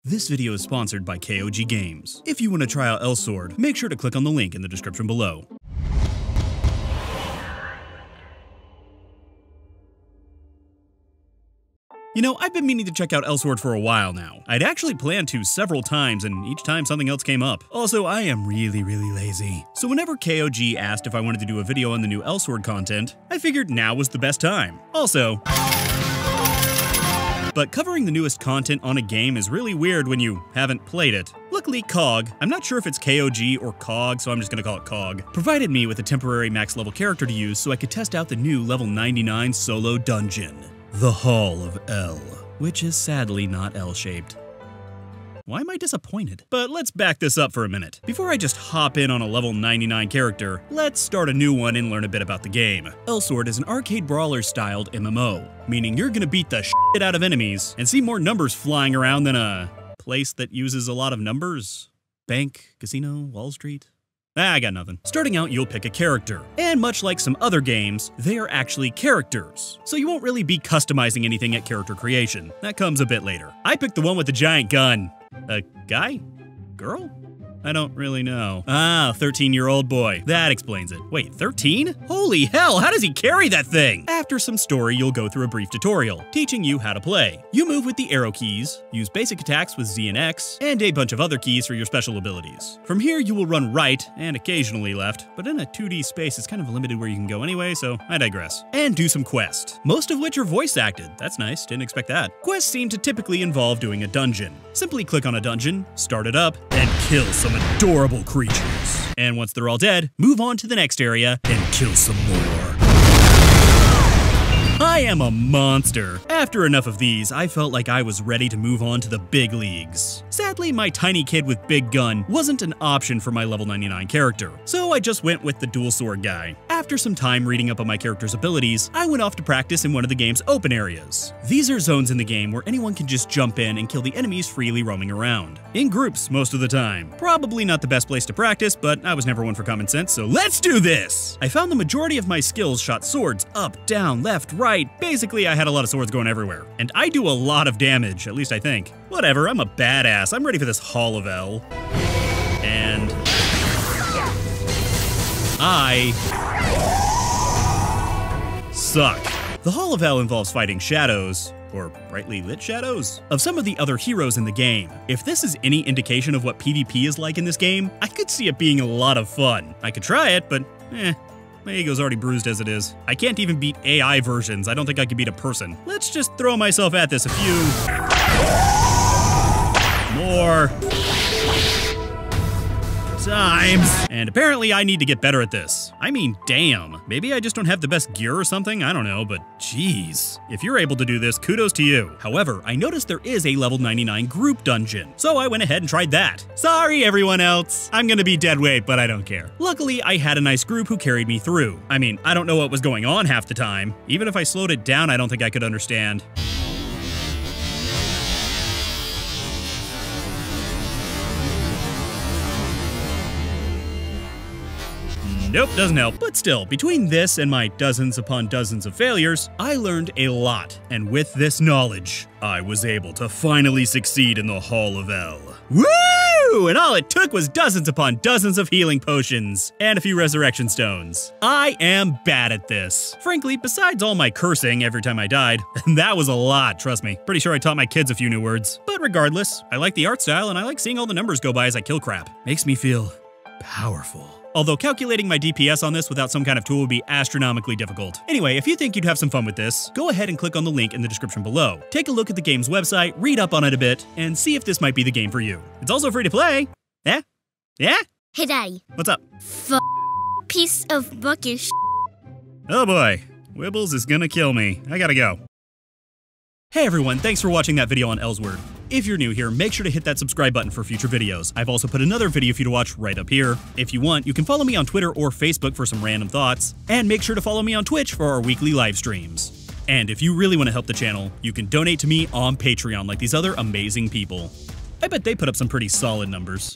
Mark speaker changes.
Speaker 1: This video is sponsored by KOG Games. If you want to try out Elsword, make sure to click on the link in the description below. You know, I've been meaning to check out Elsword for a while now. I'd actually planned to several times, and each time something else came up. Also, I am really lazy. So whenever KOG asked if I wanted to do a video on the new Elsword content, I figured now was the best time. Also, but covering the newest content on a game is really weird when you haven't played it. Luckily, KOG, I'm not sure if it's KOG or KOG, so I'm just gonna call it KOG, provided me with a temporary max level character to use so I could test out the new level 99 solo dungeon, the Hall of El, which is sadly not L-shaped. Why am I disappointed? But let's back this up for a minute. Before I just hop in on a level 99 character, let's start a new one and learn a bit about the game. Elsword is an arcade brawler-styled MMO, meaning you're gonna beat the shit out of enemies and see more numbers flying around than a place that uses a lot of numbers. Bank, casino, Wall Street. I got nothing. Starting out, you'll pick a character, and much like some other games, they are actually characters, so you won't really be customizing anything at character creation. That comes a bit later. I picked the one with the giant gun. A guy? Girl? I don't really know. Ah, 13-year-old boy. That explains it. Wait, 13? Holy hell, how does he carry that thing? After some story, you'll go through a brief tutorial, teaching you how to play. You move with the arrow keys, use basic attacks with Z and X, and a bunch of other keys for your special abilities. From here, you will run right, and occasionally left, but in a 2D space, it's kind of limited where you can go anyway, so I digress. And do some quests, most of which are voice acted. That's nice, didn't expect that. Quests seem to typically involve doing a dungeon. Simply click on a dungeon, start it up, and kill some adorable creatures. And once they're all dead, move on to the next area and kill some more. I am a monster. After enough of these, I felt like I was ready to move on to the big leagues. Sadly, my tiny kid with big gun wasn't an option for my level 99 character, so I just went with the dual sword guy. After some time reading up on my character's abilities, I went off to practice in one of the game's open areas. These are zones in the game where anyone can just jump in and kill the enemies freely roaming around. In groups most of the time. Probably not the best place to practice, but I was never one for common sense, so let's do this! I found the majority of my skills shot swords up, down, left, right. Basically, I had a lot of swords going everywhere. And I do a lot of damage, at least I think. Whatever, I'm a badass. I'm ready for this Hall of El. And I suck. The Hall of El involves fighting shadows, or brightly lit shadows, of some of the other heroes in the game. If this is any indication of what PvP is like in this game, I could see it being a lot of fun. I could try it, but my ego's already bruised as it is. I can't even beat AI versions. I don't think I can beat a person. Let's just throw myself at this a few more times. And apparently I need to get better at this. I mean, damn. Maybe I just don't have the best gear or something? I don't know, but geez. If you're able to do this, kudos to you. However, I noticed there is a level 99 group dungeon, so I went ahead and tried that. Sorry, everyone else. I'm gonna be dead weight, but I don't care. Luckily, I had a nice group who carried me through. I mean, I don't know what was going on half the time. Even if I slowed it down, I don't think I could understand. Nope, doesn't help. But still, between this and my dozens upon dozens of failures, I learned a lot. And with this knowledge, I was able to finally succeed in the Hall of El. Woo! And all it took was dozens upon dozens of healing potions and a few resurrection stones. I am bad at this. Frankly, besides all my cursing every time I died, and that was a lot, trust me. Pretty sure I taught my kids a few new words. But regardless, I like the art style and I like seeing all the numbers go by as I kill crap. Makes me feel powerful. Although calculating my DPS on this without some kind of tool would be astronomically difficult. Anyway, if you think you'd have some fun with this, go ahead and click on the link in the description below. Take a look at the game's website, read up on it a bit, and see if this might be the game for you. It's also free to play. Yeah? Yeah?
Speaker 2: Hey, Daddy.
Speaker 1: What's up?
Speaker 2: Piece of bookish.
Speaker 1: Oh boy. Wibbles is gonna kill me. I gotta go. Hey everyone, thanks for watching that video on Elsword. If you're new here, make sure to hit that subscribe button for future videos. I've also put another video for you to watch right up here. If you want, you can follow me on Twitter or Facebook for some random thoughts, and make sure to follow me on Twitch for our weekly live streams. And if you really want to help the channel, you can donate to me on Patreon like these other amazing people. I bet they put up some pretty solid numbers.